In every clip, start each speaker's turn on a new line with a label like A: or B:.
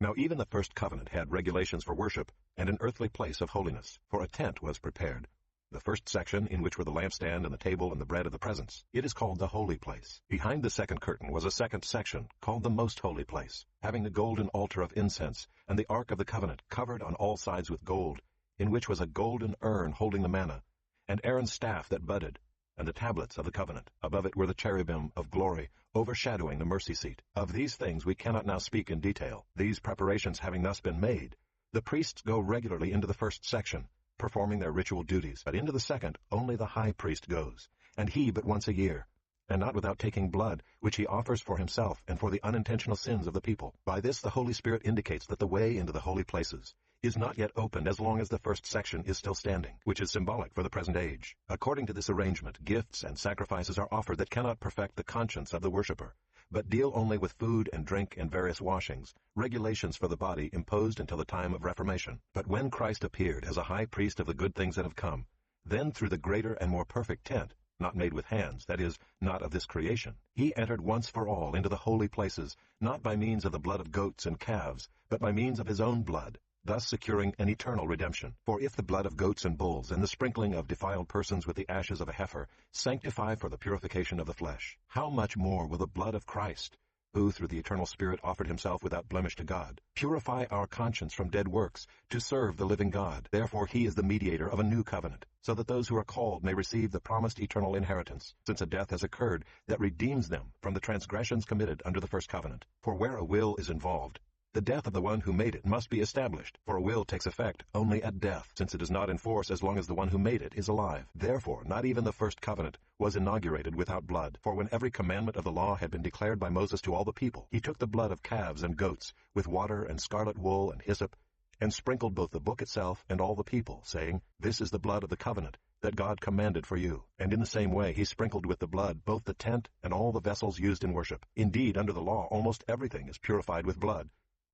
A: Now even the first covenant had regulations for worship and an earthly place of holiness, for a tent was prepared. The first section, in which were the lampstand and the table and the bread of the presence, it is called the holy place. Behind the second curtain was a second section, called the most holy place, having the golden altar of incense, and the ark of the covenant, covered on all sides with gold, in which was a golden urn holding the manna, and Aaron's staff that budded, and the tablets of the covenant. Above it were the cherubim of glory, overshadowing the mercy seat. Of these things we cannot now speak in detail. These preparations having thus been made, the priests go regularly into the first section, performing their ritual duties, but into the second only the high priest goes, and he but once a year, and not without taking blood, which he offers for himself and for the unintentional sins of the people. By this the Holy Spirit indicates that the way into the holy places is not yet opened as long as the first section is still standing, which is symbolic for the present age. According to this arrangement, gifts and sacrifices are offered that cannot perfect the conscience of the worshipper, but deal only with food and drink and various washings, regulations for the body imposed until the time of Reformation. But when Christ appeared as a high priest of the good things that have come, then through the greater and more perfect tent, not made with hands, that is, not of this creation, he entered once for all into the holy places, not by means of the blood of goats and calves, but by means of his own blood, thus securing an eternal redemption. For if the blood of goats and bulls and the sprinkling of defiled persons with the ashes of a heifer sanctify for the purification of the flesh, how much more will the blood of Christ, who through the eternal Spirit offered himself without blemish to God, purify our conscience from dead works to serve the living God? Therefore he is the mediator of a new covenant, so that those who are called may receive the promised eternal inheritance, since a death has occurred that redeems them from the transgressions committed under the first covenant. For where a will is involved, the death of the one who made it must be established, for a will takes effect only at death, since it is not in force as long as the one who made it is alive. Therefore, not even the first covenant was inaugurated without blood. For when every commandment of the law had been declared by Moses to all the people, he took the blood of calves and goats, with water and scarlet wool and hyssop, and sprinkled both the book itself and all the people, saying, "This is the blood of the covenant that God commanded for you." And in the same way he sprinkled with the blood both the tent and all the vessels used in worship. Indeed, under the law almost everything is purified with blood,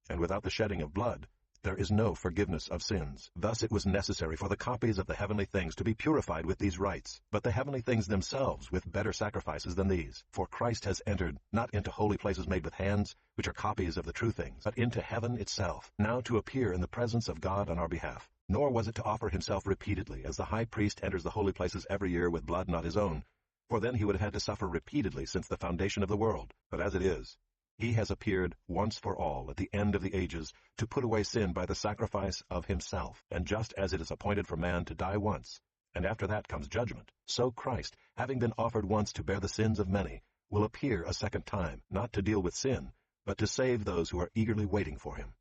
A: and without the shedding of blood there is no forgiveness of sins. Thus it was necessary for the copies of the heavenly things to be purified with these rites, but the heavenly things themselves with better sacrifices than these. For Christ has entered, not into holy places made with hands, which are copies of the true things, but into heaven itself, now to appear in the presence of God on our behalf. Nor was it to offer himself repeatedly, as the high priest enters the holy places every year with blood not his own, for then he would have had to suffer repeatedly since the foundation of the world. But as it is, he has appeared once for all at the end of the ages to put away sin by the sacrifice of himself. And just as it is appointed for man to die once, and after that comes judgment, so Christ, having been offered once to bear the sins of many, will appear a second time, not to deal with sin, but to save those who are eagerly waiting for him.